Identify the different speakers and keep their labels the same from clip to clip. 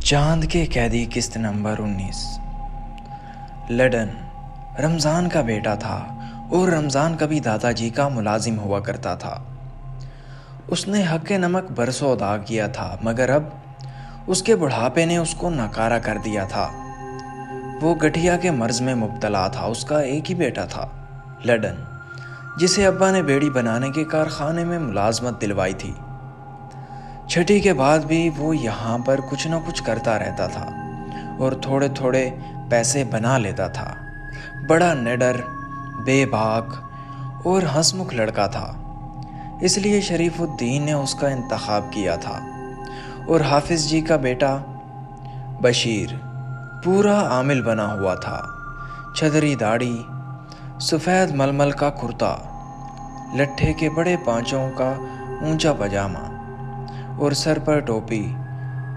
Speaker 1: چاند کے قیدی قسط نمبر 19۔ لڈن رمضان کا بیٹا تھا اور رمضان کبھی دادا جی کا ملازم ہوا کرتا تھا۔ اس نے حق نمک برسوں ادا کیا تھا، مگر اب اس کے بڑھاپے نے اس کو ناکارہ کر دیا تھا۔ وہ گٹھیا کے مرض میں مبتلا تھا۔ اس کا ایک ہی بیٹا تھا، لڈن، جسے ابا نے بیڑی بنانے کے کارخانے میں ملازمت دلوائی تھی۔ چھٹی کے بعد بھی وہ یہاں پر کچھ نہ کچھ کرتا رہتا تھا اور تھوڑے تھوڑے پیسے بنا لیتا تھا۔ بڑا نڈر، بے باک اور ہنس مکھ لڑکا تھا، اس لیے شریف الدین نے اس کا انتخاب کیا تھا۔ اور حافظ جی کا بیٹا بشیر پورا عامل بنا ہوا تھا، چھدری داڑھی، سفید ململ کا کرتا، لٹھے کے بڑے پانچوں کا اونچا پاجامہ اور سر پر ٹوپی۔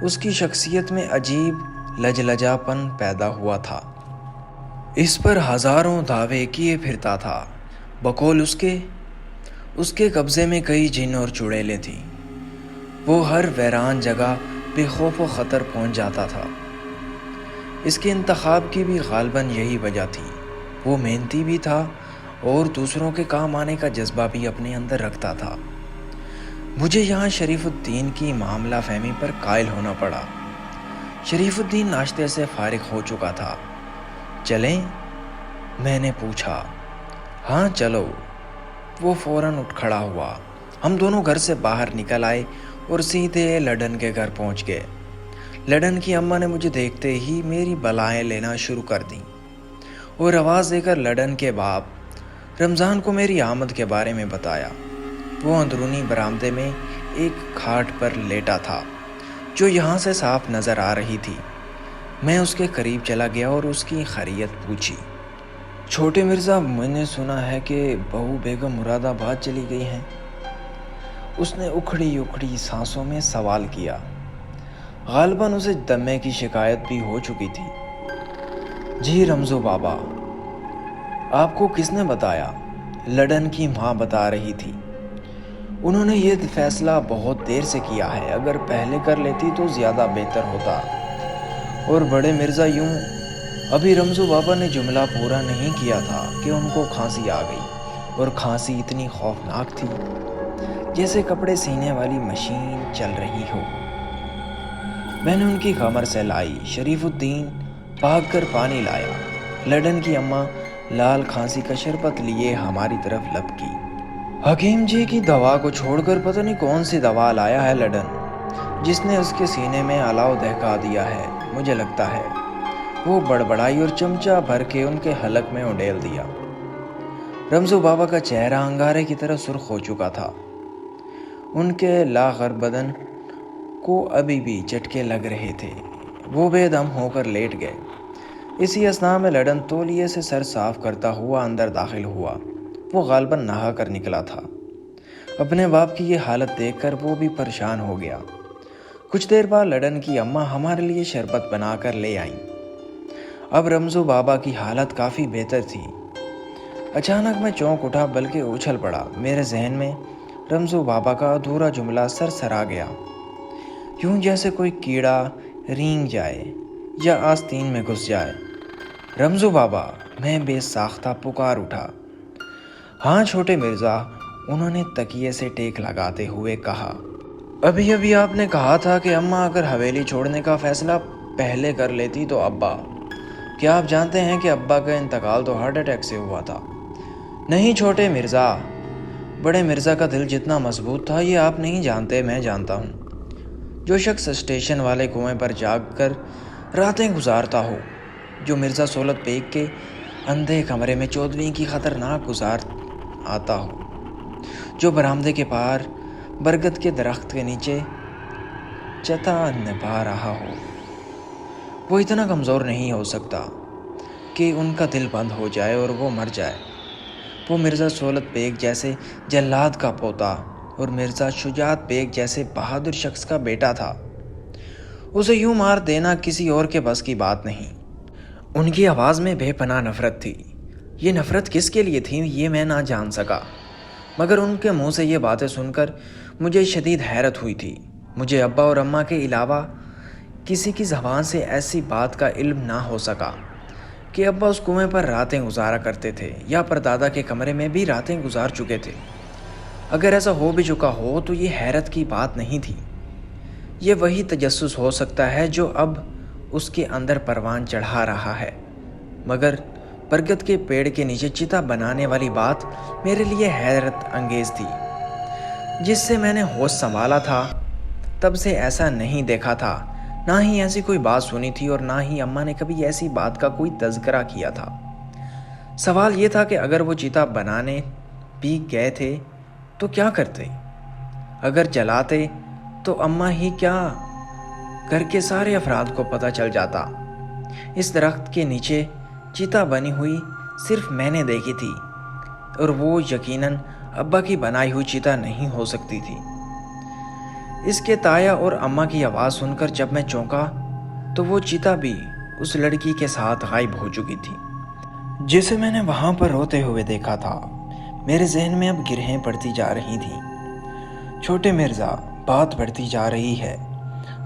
Speaker 1: اس کی شخصیت میں عجیب لجلجا پن پیدا ہوا تھا۔ اس پر ہزاروں دعوے کیے پھرتا تھا۔ بقول اس کے قبضے میں کئی جن اور چڑیلیں تھیں۔ وہ ہر ویران جگہ بے خوف و خطر پہنچ جاتا تھا۔ اس کے انتخاب کی بھی غالباً یہی وجہ تھی۔ وہ محنتی بھی تھا اور دوسروں کے کام آنے کا جذبہ بھی اپنے اندر رکھتا تھا۔ مجھے یہاں شریف الدین کی معاملہ فہمی پر قائل ہونا پڑا۔ شریف الدین ناشتے سے فارغ ہو چکا تھا۔ چلیں؟ میں نے پوچھا۔ ہاں چلو۔ وہ فوراً اٹھ کھڑا ہوا۔ ہم دونوں گھر سے باہر نکل آئے اور سیدھے لڈن کے گھر پہنچ گئے۔ لڈن کی اماں نے مجھے دیکھتے ہی میری بلائیں لینا شروع کر دیں اور آواز دے کر لڈن کے باپ رمضان کو میری آمد کے بارے میں بتایا۔ وہ اندرونی برآمدے میں ایک کھاٹ پر لیٹا تھا جو یہاں سے صاف نظر آ رہی تھی۔ میں اس کے قریب چلا گیا اور اس کی خیریت پوچھی۔ چھوٹے مرزا، میں نے سنا ہے کہ بہو بیگم مراد آباد چلی گئی ہیں، اس نے اکھڑی سانسوں میں سوال کیا۔ غالباً اسے دمے کی شکایت بھی ہو چکی تھی۔ جی رمزو بابا، آپ کو کس نے بتایا؟ لڈن کی ماں بتا رہی تھی۔ انہوں نے یہ فیصلہ بہت دیر سے کیا ہے، اگر پہلے کر لیتی تو زیادہ بہتر ہوتا۔ اور بڑے مرزا یوں؟ ابھی رمزو بابا نے جملہ پورا نہیں کیا تھا کہ ان کو کھانسی آ گئی، اور کھانسی اتنی خوفناک تھی جیسے کپڑے سینے والی مشین چل رہی ہو۔ میں نے ان کی کمر سے لائی۔ شریف الدین بھاگ کر پانی لایا۔ لڈن کی اماں لال کھانسی کا شربت لیے ہماری طرف لپکی۔ حکیم جی کی دوا کو چھوڑ کر پتہ نہیں کون سی دوا لایا ہے لڈن، جس نے اس کے سینے میں الاؤ دہکا دیا ہے، مجھے لگتا ہے۔ وہ بڑبڑائی اور چمچہ بھر کے ان کے حلق میں اڈیل دیا۔ رمزو بابا کا چہرہ انگارے کی طرح سرخ ہو چکا تھا۔ ان کے لاغر بدن کو ابھی بھی جھٹکے لگ رہے تھے۔ وہ بے دم ہو کر لیٹ گئے۔ اسی اثناء میں لڈن تولیے سے سر صاف کرتا ہوا اندر داخل ہوا۔ وہ غالباً نہا کر نکلا تھا۔ اپنے باپ کی یہ حالت دیکھ کر وہ بھی پریشان ہو گیا۔ کچھ دیر بعد لڈن کی اماں ہمارے لیے شربت بنا کر لے آئیں۔ اب رمزو بابا کی حالت کافی بہتر تھی۔ اچانک میں چونک اٹھا، بلکہ اچھل پڑا۔ میرے ذہن میں رمزو بابا کا ادھورا جملہ سرسرا گیا، یوں جیسے کوئی کیڑا رینگ جائے یا آستین میں گھس جائے۔ رمزو بابا! میں بے ساختہ پکار اٹھا۔ ہاں چھوٹے مرزا، انہوں نے تکیے سے ٹیک لگاتے ہوئے کہا۔ ابھی آپ نے کہا تھا کہ اماں اگر حویلی چھوڑنے کا فیصلہ پہلے کر لیتی تو ابا۔ کیا آپ جانتے ہیں کہ ابا کا انتقال تو ہارٹ اٹیک سے ہوا تھا؟ نہیں چھوٹے مرزا، بڑے مرزا کا دل جتنا مضبوط تھا یہ آپ نہیں جانتے، میں جانتا ہوں۔ جو شخص اسٹیشن والے کنویں پر جاگ کر راتیں گزارتا ہو، جو مرزا سولت بیگ کے اندھے کمرے میں چودھویں کی خطرناک گزار آتا ہو، جو برآمدے کے پار برگد کے درخت کے نیچے چتا نبھا رہا ہو، وہ اتنا کمزور نہیں ہو سکتا کہ ان کا دل بند ہو جائے اور وہ مر جائے۔ وہ مرزا سولت بیگ جیسے جلاد کا پوتا اور مرزا شجاعت بیگ جیسے بہادر شخص کا بیٹا تھا۔ اسے یوں مار دینا کسی اور کے بس کی بات نہیں۔ ان کی آواز میں بے پناہ نفرت تھی۔ یہ نفرت کس کے لیے تھی یہ میں نہ جان سکا، مگر ان کے منہ سے یہ باتیں سن کر مجھے شدید حیرت ہوئی تھی۔ مجھے ابا اور اماں کے علاوہ کسی کی زبان سے ایسی بات کا علم نہ ہو سکا کہ ابا اس کنویں پر راتیں گزارا کرتے تھے یا پردادا کے کمرے میں بھی راتیں گزار چکے تھے۔ اگر ایسا ہو بھی چکا ہو تو یہ حیرت کی بات نہیں تھی۔ یہ وہی تجسس ہو سکتا ہے جو اب اس کے اندر پروان چڑھا رہا ہے، مگر برگد کے پیڑ کے نیچے چتا بنانے والی بات میرے لیے حیرت انگیز تھی۔ جس سے میں نے ہوش سنبھالا تھا تب سے ایسا نہیں دیکھا تھا، نہ ہی ایسی کوئی بات سنی تھی اور نہ ہی اماں نے کبھی ایسی بات کا کوئی تذکرہ کیا تھا۔ سوال یہ تھا کہ اگر وہ چتا بنانے بھی گئے تھے تو کیا کرتے؟ اگر جلاتے تو اماں ہی کیا گھر کے سارے افراد کو پتہ چل جاتا۔ اس درخت کے نیچے چتا بنی ہوئی صرف میں نے دیکھی تھی اور وہ یقیناً ابا کی بنائی ہوئی چتا نہیں ہو سکتی تھی۔ اس کے تایا اور اماں کی آواز سن کر جب میں چونکا تو وہ چتا بھی اس لڑکی کے ساتھ غائب ہو چکی تھی جسے میں نے وہاں پر روتے ہوئے دیکھا تھا۔ میرے ذہن میں اب گرہیں پڑتی جا رہی تھیں۔ چھوٹے مرزا، بات بڑھتی جا رہی ہے۔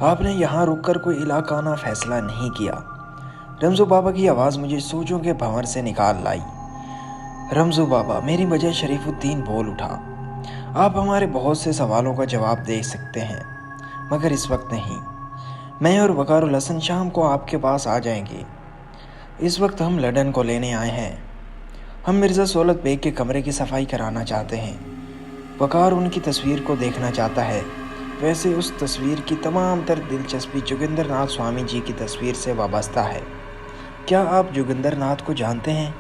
Speaker 1: آپ نے یہاں رک کر کوئی علاقانہ فیصلہ نہیں کیا۔ رمزو بابا کی آواز مجھے سوچوں کے بھنور سے نکال لائی۔ رمزو بابا، میری بجائے شریف الدین بول اٹھا، آپ ہمارے بہت سے سوالوں کا جواب دے سکتے ہیں مگر اس وقت نہیں۔ میں اور وقار الحسن شام کو آپ کے پاس آ جائیں گے۔ اس وقت ہم لڈن کو لینے آئے ہیں۔ ہم مرزا سولت بیگ کے کمرے کی صفائی کرانا چاہتے ہیں۔ وقار ان کی تصویر کو دیکھنا چاہتا ہے۔ ویسے اس تصویر کی تمام تر دلچسپی جوگندر ناتھ سوامی جی کی تصویر سے وابستہ ہے۔ کیا آپ جوگندر ناتھ کو جانتے ہیں؟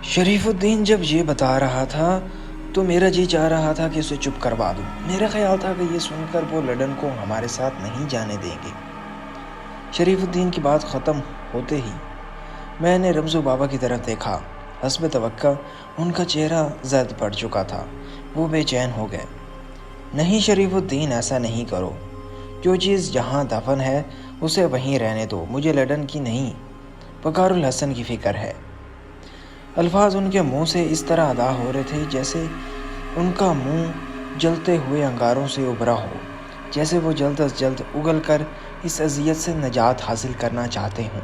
Speaker 1: شریف الدین جب یہ بتا رہا تھا تو میرا جی چاہ رہا تھا کہ اسے چپ کروا دوں۔ میرا خیال تھا کہ یہ سن کر وہ لڈن کو ہمارے ساتھ نہیں جانے دیں گے۔ شریف الدین کی بات ختم ہوتے ہی میں نے رمزو بابا کی طرف دیکھا۔ حسب توقع ان کا چہرہ زرد پڑ چکا تھا۔ وہ بے چین ہو گئے۔ نہیں شریف الدین، ایسا نہیں کرو۔ جو چیز جہاں دفن ہے اسے وہیں رہنے دو۔ مجھے لڈن کی نہیں، وقار الحسن کی فکر ہے۔ الفاظ ان کے منہ سے اس طرح ادا ہو رہے تھے جیسے ان کا منہ جلتے ہوئے انگاروں سے ابھرا ہو، جیسے وہ جلد از جلد اگل کر اس اذیت سے نجات حاصل کرنا چاہتے ہوں۔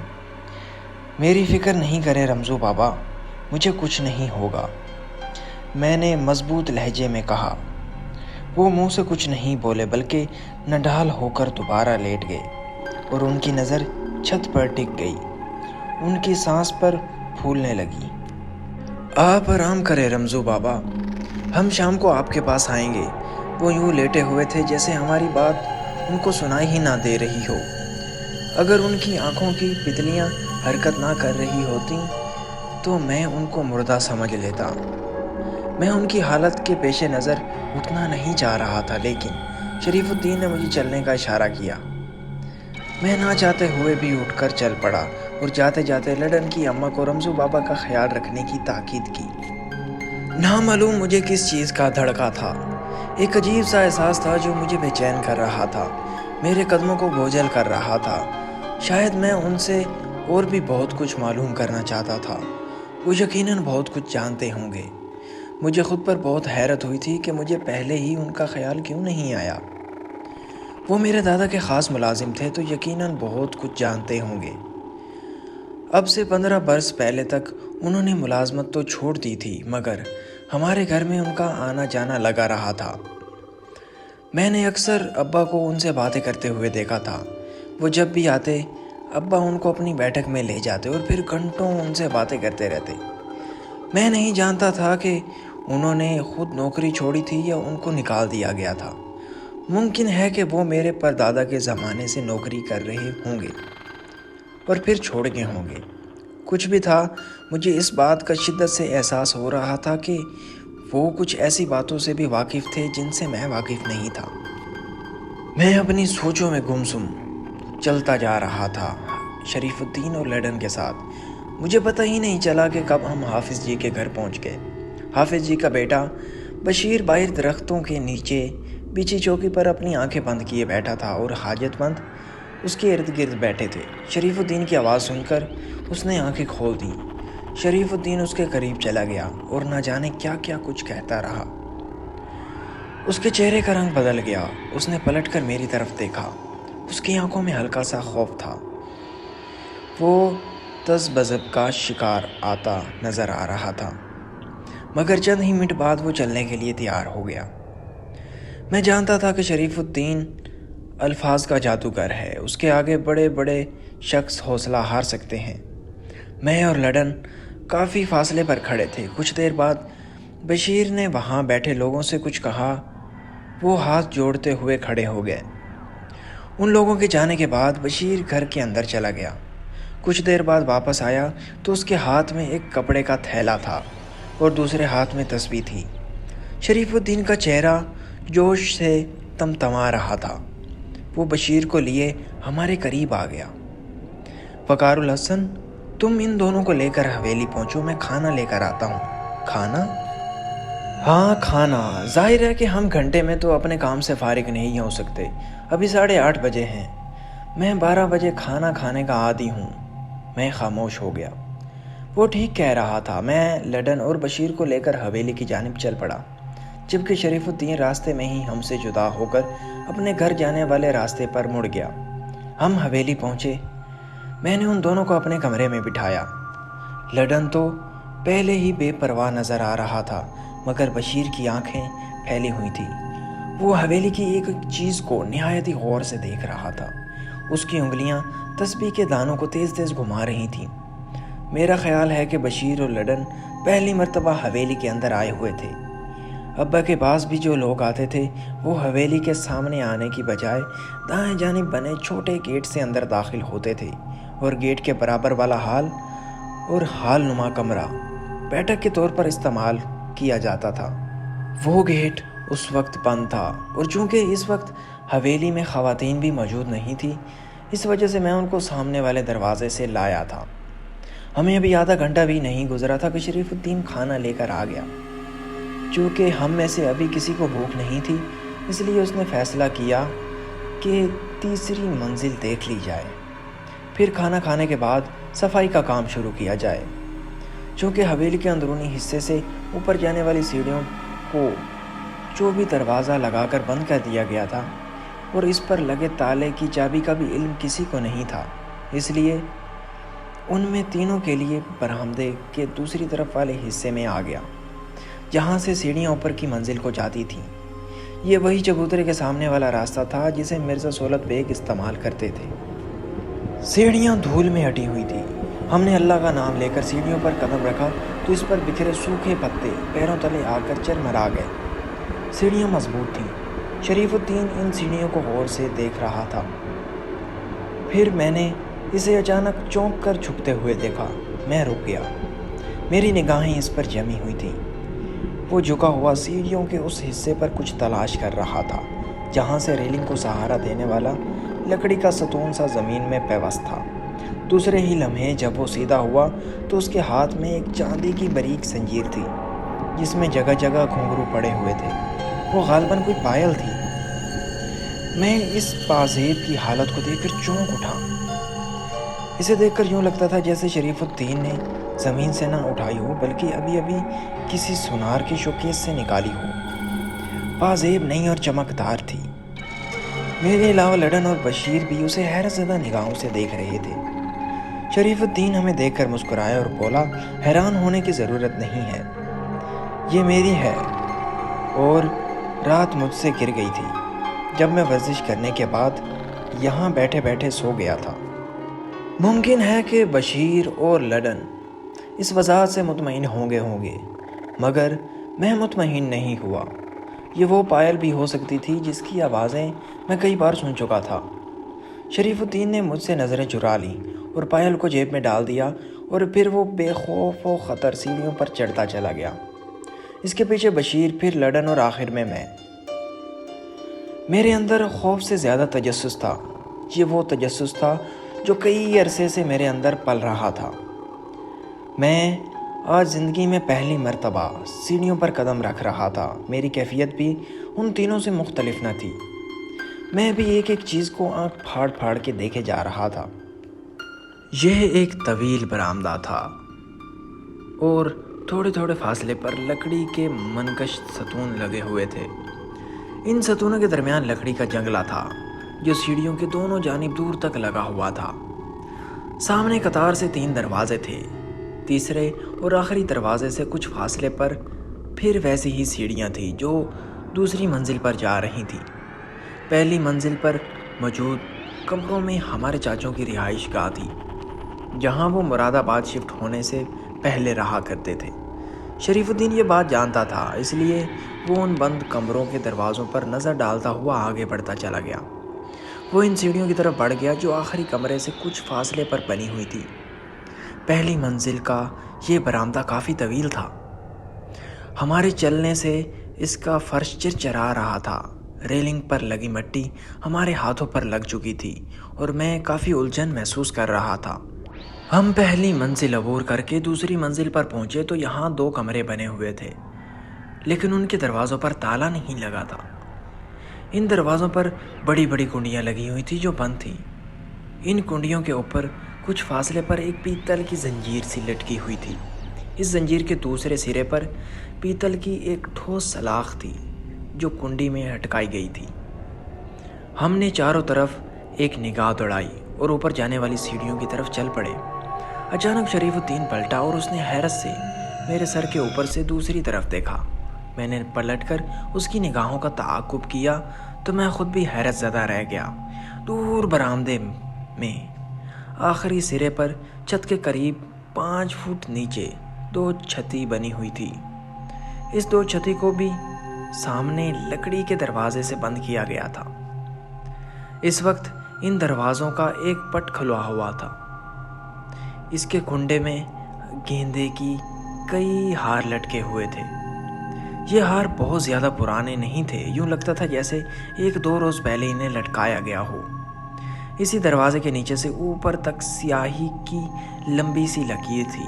Speaker 1: میری فکر نہیں کرے رمزو بابا، مجھے کچھ نہیں ہوگا، میں نے مضبوط لہجے میں کہا۔ وہ منہ سے کچھ نہیں بولے بلکہ نڈھال ہو کر دوبارہ لیٹ گئے اور ان کی نظر چھت پر ٹک گئی۔ ان کی سانس پر پھولنے لگی۔ آپ آرام کریں رمزو بابا، ہم شام کو آپ کے پاس آئیں گے۔ وہ یوں لیٹے ہوئے تھے جیسے ہماری بات ان کو سنائی ہی نہ دے رہی ہو۔ اگر ان کی آنکھوں کی پتلیاں حرکت نہ کر رہی ہوتیں تو میں ان کو مردہ سمجھ لیتا۔ میں ان کی حالت کے پیش نظر اٹھنا نہیں چاہ رہا تھا، لیکن شریف الدین نے مجھے چلنے کا اشارہ کیا۔ میں نہ چاہتے ہوئے بھی اٹھ کر چل پڑا اور جاتے جاتے لڈن کی اماں کو رمزو بابا کا خیال رکھنے کی تاکید کی۔ نامعلوم مجھے کس چیز کا دھڑکا تھا، ایک عجیب سا احساس تھا جو مجھے بے چین کر رہا تھا، میرے قدموں کو بوجھل کر رہا تھا۔ شاید میں ان سے اور بھی بہت کچھ معلوم کرنا چاہتا تھا۔ وہ یقیناً بہت کچھ جانتے ہوں گے۔ مجھے خود پر بہت حیرت ہوئی تھی کہ مجھے پہلے ہی ان کا خیال کیوں نہیں آیا۔ وہ میرے دادا کے خاص ملازم تھے تو یقیناً بہت کچھ جانتے ہوں گے۔ اب سے 15 برس پہلے تک انہوں نے ملازمت تو چھوڑ دی تھی مگر ہمارے گھر میں ان کا آنا جانا لگا رہا تھا۔ میں نے اکثر ابا کو ان سے باتیں کرتے ہوئے دیکھا تھا۔ وہ جب بھی آتے ابا ان کو اپنی بیٹھک میں لے جاتے اور پھر گھنٹوں ان سے باتیں کرتے رہتے۔ میں نہیں جانتا تھا کہ انہوں نے خود نوکری چھوڑی تھی یا ان کو نکال دیا گیا تھا۔ ممکن ہے کہ وہ میرے پردادا کے زمانے سے نوکری کر رہے ہوں گے اور پھر چھوڑ گئے ہوں گے۔ کچھ بھی تھا، مجھے اس بات کا شدت سے احساس ہو رہا تھا کہ وہ کچھ ایسی باتوں سے بھی واقف تھے جن سے میں واقف نہیں تھا۔ میں اپنی سوچوں میں گمسم چلتا جا رہا تھا شریف الدین اور لڈن کے ساتھ۔ مجھے پتہ ہی نہیں چلا کہ کب ہم حافظ جی کے گھر پہنچ گئے۔ حافظ جی کا بیٹا بشیر باہر درختوں کے نیچے بچھی چوکی پر اپنی آنکھیں بند کیے بیٹھا تھا اور حاجت مند اس کے ارد گرد بیٹھے تھے۔ شریف الدین کی آواز سن کر اس نے آنکھیں کھول دیں۔ شریف الدین اس کے قریب چلا گیا اور نہ جانے کیا کیا کچھ کہتا رہا۔ اس کے چہرے کا رنگ بدل گیا۔ اس نے پلٹ کر میری طرف دیکھا۔ اس کی آنکھوں میں ہلکا سا خوف تھا۔ وہ تذبذب کا شکار آتا نظر آ رہا تھا، مگر چند ہی منٹ بعد وہ چلنے کے لیے تیار ہو گیا۔ میں جانتا تھا کہ شریف الدین الفاظ کا جادوگر ہے، اس کے آگے بڑے بڑے شخص حوصلہ ہار سکتے ہیں۔ میں اور لڈن کافی فاصلے پر کھڑے تھے۔ کچھ دیر بعد بشیر نے وہاں بیٹھے لوگوں سے کچھ کہا۔ وہ ہاتھ جوڑتے ہوئے کھڑے ہو گئے۔ ان لوگوں کے جانے کے بعد بشیر گھر کے اندر چلا گیا۔ کچھ دیر بعد واپس آیا تو اس کے ہاتھ میں ایک کپڑے کا تھیلا تھا اور دوسرے ہاتھ میں تسبیح تھی۔ شریف الدین کا چہرہ جوش سے تمتما رہا تھا۔ وہ بشیر کو لیے ہمارے قریب آ گیا۔ وقار الحسن، تم ان دونوں کو لے کر حویلی پہنچو، میں کھانا لے کر آتا ہوں۔ کھانا؟ ہاں کھانا۔ ظاہر ہے کہ ہم گھنٹے میں تو اپنے کام سے فارغ نہیں ہو سکتے، ابھی 8:30 بجے ہیں۔ میں 12 بجے کھانا کھانے کا عادی ہوں۔ میں خاموش ہو گیا۔ وہ ٹھیک کہہ رہا تھا۔ میں لڈن اور بشیر کو لے کر حویلی کی جانب چل پڑا، جبکہ شریف الدین راستے میں ہی ہم سے جدا ہو کر اپنے گھر جانے والے راستے پر مڑ گیا۔ ہم حویلی پہنچے۔ میں نے ان دونوں کو اپنے کمرے میں بٹھایا۔ لڈن تو پہلے ہی بے پرواہ نظر آ رہا تھا، مگر بشیر کی آنکھیں پھیلی ہوئی تھیں۔ وہ حویلی کی ایک ایک چیز کو نہایت ہی غور سے دیکھ رہا تھا۔ اس کی انگلیاں تسبیح کے دانوں کو تیز تیز گھما رہی تھیں۔ میرا خیال ہے کہ بشیر اور لڈن پہلی مرتبہ حویلی کے اندر آئے ہوئے تھے۔ ابا کے پاس بھی جو لوگ آتے تھے وہ حویلی کے سامنے آنے کی بجائے دائیں جانب بنے چھوٹے گیٹ سے اندر داخل ہوتے تھے، اور گیٹ کے برابر والا ہال اور ہال نما کمرہ بیٹھک کے طور پر استعمال کیا جاتا تھا۔ وہ گیٹ اس وقت بند تھا، اور چونکہ اس وقت حویلی میں خواتین بھی موجود نہیں تھی، اس وجہ سے میں ان کو سامنے والے دروازے سے لایا تھا۔ ہمیں ابھی آدھا گھنٹہ بھی نہیں گزرا تھا کہ شریف الدین کھانا لے کر آ گیا۔ چونکہ ہم میں سے ابھی کسی کو بھوک نہیں تھی، اس لیے اس نے فیصلہ کیا کہ تیسری منزل دیکھ لی جائے، پھر کھانا کھانے کے بعد صفائی کا کام شروع کیا جائے۔ چونکہ حویلی کے اندرونی حصے سے اوپر جانے والی سیڑھیوں کو جو بھی دروازہ لگا کر بند کر دیا گیا تھا، اور اس پر لگے تالے کی چابی کا بھی علم کسی کو نہیں تھا، اس لیے ان میں تینوں کے لیے برآمدے کے دوسری طرف والے حصے میں آ گیا، جہاں سے سیڑھیاں اوپر کی منزل کو جاتی تھیں۔ یہ وہی چبوترے کے سامنے والا راستہ تھا جسے مرزا سہولت بیگ استعمال کرتے تھے۔ سیڑھیاں دھول میں ہٹی ہوئی تھیں۔ ہم نے اللہ کا نام لے کر سیڑھیوں پر قدم رکھا تو اس پر بکھرے سوکھے پتے پیروں تلے آ کر چرمرا گئے۔ سیڑھیاں مضبوط تھیں۔ شریف الدین ان سیڑھیوں کو غور سے دیکھ رہا تھا۔ پھر میں نے اسے اچانک چونک کر جھکتے ہوئے دیکھا۔ میں رک گیا۔ میری نگاہیں اس پر جمی ہوئی تھیں۔ وہ جھکا ہوا سیڑھیوں کے اس حصے پر کچھ تلاش کر رہا تھا جہاں سے ریلنگ کو سہارا دینے والا لکڑی کا ستون سا زمین میں پیوست تھا۔ دوسرے ہی لمحے جب وہ سیدھا ہوا تو اس کے ہاتھ میں ایک چاندی کی باریک زنجیر تھی جس میں جگہ جگہ گھنگرو پڑے ہوئے تھے۔ وہ غالباً کوئی پائل تھی۔ میں اس پازیب کی حالت کو دیکھ کر چونک اٹھا۔ اسے دیکھ کر یوں لگتا تھا جیسے شریف الدین نے زمین سے نہ اٹھائی ہو بلکہ ابھی ابھی کسی سونار کے شوکیس سے نکالی ہو۔ پازیب نئی اور چمکدار تھی۔ میرے علاوہ لڈن اور بشیر بھی اسے حیرت زدہ نگاہوں سے دیکھ رہے تھے۔ شریف الدین ہمیں دیکھ کر مسکرایا اور بولا، حیران ہونے کی ضرورت نہیں ہے، یہ میری ہے، اور رات مجھ سے گر گئی تھی جب میں ورزش کرنے کے بعد یہاں بیٹھے بیٹھے سو گیا تھا۔ ممکن ہے کہ بشیر اور لڈن اس وضاحت سے مطمئن ہوں گے، مگر میں مطمئن نہیں ہوا۔ یہ وہ پائل بھی ہو سکتی تھی جس کی آوازیں میں کئی بار سن چکا تھا۔ شریف الدین نے مجھ سے نظریں چرا لیں اور پائل کو جیب میں ڈال دیا، اور پھر وہ بے خوف و خطر سیڑھیوں پر چڑھتا چلا گیا۔ اس کے پیچھے بشیر، پھر لڈن اور آخر میں میرے اندر خوف سے زیادہ تجسس تھا۔ یہ وہ تجسس تھا جو کئی عرصے سے میرے اندر پل رہا تھا۔ میں آج زندگی میں پہلی مرتبہ سیڑھیوں پر قدم رکھ رہا تھا۔ میری کیفیت بھی ان تینوں سے مختلف نہ تھی۔ میں بھی ایک ایک چیز کو آنکھ پھاڑ پھاڑ کے دیکھے جا رہا تھا۔ یہ ایک طویل برآمدہ تھا اور تھوڑے تھوڑے فاصلے پر لکڑی کے منقش ستون لگے ہوئے تھے۔ ان ستونوں کے درمیان لکڑی کا جنگلہ تھا جو سیڑھیوں کے دونوں جانب دور تک لگا ہوا تھا۔ سامنے قطار سے 3 دروازے تھے۔ تیسرے اور آخری دروازے سے کچھ فاصلے پر پھر ویسی ہی سیڑھیاں تھیں جو دوسری منزل پر جا رہی تھیں۔ پہلی منزل پر موجود کمروں میں ہمارے چاچوں کی رہائش گاہ تھی، جہاں وہ مراد آباد شفٹ ہونے سے پہلے رہا کرتے تھے۔ شریف الدین یہ بات جانتا تھا، اس لیے وہ ان بند کمروں کے دروازوں پر نظر ڈالتا ہوا آگے بڑھتا چلا گیا۔ وہ ان سیڑھیوں کی طرف بڑھ گیا جو آخری کمرے سے کچھ فاصلے پر بنی ہوئی تھی۔ پہلی منزل کا یہ برآمدہ کافی طویل تھا۔ ہمارے چلنے سے اس کا فرش چرچرا رہا تھا۔ ریلنگ پر لگی مٹی ہمارے ہاتھوں پر لگ چکی تھی اور میں کافی الجھن محسوس کر رہا تھا۔ ہم پہلی منزل عبور کر کے دوسری منزل پر پہنچے تو یہاں 2 کمرے بنے ہوئے تھے، لیکن ان کے دروازوں پر تالا نہیں لگا تھا۔ ان دروازوں پر بڑی بڑی کنڈیاں لگی ہوئی تھیں جو بند تھیں۔ ان کنڈیوں کے اوپر کچھ فاصلے پر ایک پیتل کی زنجیر سی لٹکی ہوئی تھی۔ اس زنجیر کے دوسرے سرے پر پیتل کی ایک ٹھوس سلاخ تھی جو کنڈی میں اٹکائی گئی تھی۔ ہم نے چاروں طرف ایک نگاہ دوڑائی اور اوپر جانے والی سیڑھیوں کی طرف چل پڑے۔ اچانک شریف الدین پلٹا اور اس نے حیرت سے میرے سر کے اوپر سے دوسری طرف دیکھا۔ میں نے پلٹ کر اس کی نگاہوں کا تعاقب کیا تو میں خود بھی حیرت زدہ رہ گیا۔ دور برآمدے میں آخری سرے پر چھت کے قریب 5 فٹ نیچے 2 چھتی بنی ہوئی تھی۔ اس 2 چھتی کو بھی سامنے لکڑی کے دروازے سے بند کیا گیا تھا۔ اس وقت ان دروازوں کا ایک پٹ کھلا ہوا تھا۔ اس کے کنڈے میں گیندے کی کئی ہار لٹکے ہوئے تھے۔ یہ ہار بہت زیادہ پرانے نہیں تھے، یوں لگتا تھا جیسے 1-2 روز پہلے انہیں لٹکایا گیا ہو۔ اسی دروازے کے نیچے سے اوپر تک سیاہی کی لمبی سی لکیر تھی،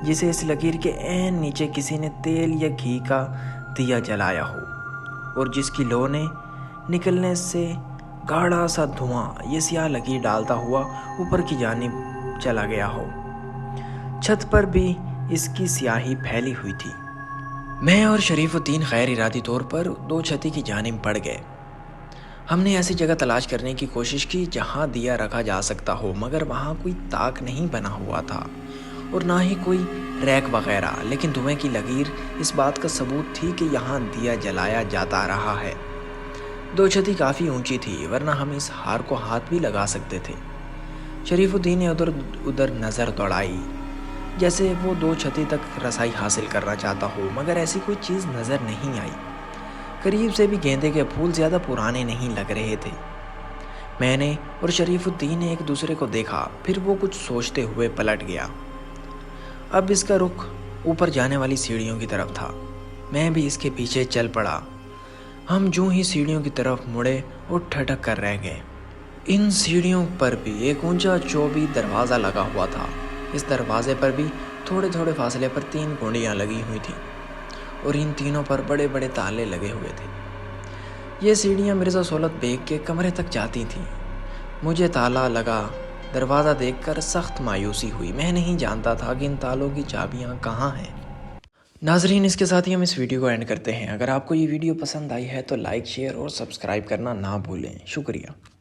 Speaker 1: جسے اس لکیر کے عین نیچے کسی نے تیل یا گھی کا دیا جلایا ہو اور جس کی لو نے نکلنے سے گاڑھا سا دھواں یہ سیاہ لکیر ڈالتا ہوا اوپر کی جانب چلا گیا ہو۔ چھت پر بھی اس کی سیاہی پھیلی ہوئی تھی۔ میں اور شریف الدین غیر ارادی طور پر 2 چھتی کی جانب بڑھ گئے۔ ہم نے ایسی جگہ تلاش کرنے کی کوشش کی جہاں دیا رکھا جا سکتا ہو، مگر وہاں کوئی تاک نہیں بنا ہوا تھا اور نہ ہی کوئی ریک وغیرہ، لیکن دھوئیں کی لکیر اس بات کا ثبوت تھی کہ یہاں دیا جلایا جاتا رہا ہے۔ 2 چھتی کافی اونچی تھی، ورنہ ہم اس ہار کو ہاتھ بھی لگا سکتے تھے۔ شریف الدین نے ادھر نظر دوڑائی جیسے وہ 2 چھتی تک رسائی حاصل کرنا چاہتا ہو، مگر ایسی کوئی چیز نظر نہیں آئی۔ قریب سے بھی گیندے کے پھول زیادہ پرانے نہیں لگ رہے تھے۔ میں نے اور شریف الدین نے ایک دوسرے کو دیکھا، پھر وہ کچھ سوچتے ہوئے پلٹ گیا۔ اب اس کا رخ اوپر جانے والی سیڑھیوں کی طرف تھا۔ میں بھی اس کے پیچھے چل پڑا۔ ہم جوں ہی سیڑھیوں کی طرف مڑے اور ٹھٹک کر رہ گئے۔ ان سیڑھیوں پر بھی ایک اونچا چوبی دروازہ لگا ہوا تھا۔ اس دروازے پر بھی تھوڑے فاصلے پر 3 کنڈیاں لگی ہوئی تھیں اور ان تینوں پر بڑے بڑے تالے لگے ہوئے تھے۔ یہ سیڑھیاں مرزا سہولت بیگ کے کمرے تک جاتی تھیں۔ مجھے تالا لگا دروازہ دیکھ کر سخت مایوسی ہوئی۔ میں نہیں جانتا تھا کہ ان تالوں کی چابیاں کہاں ہیں۔ ناظرین، اس کے ساتھ ہی ہم اس ویڈیو کو اینڈ کرتے ہیں۔ اگر آپ کو یہ ویڈیو پسند آئی ہے تو لائک، شیئر اور سبسکرائب کرنا نہ بھولیں۔ شکریہ۔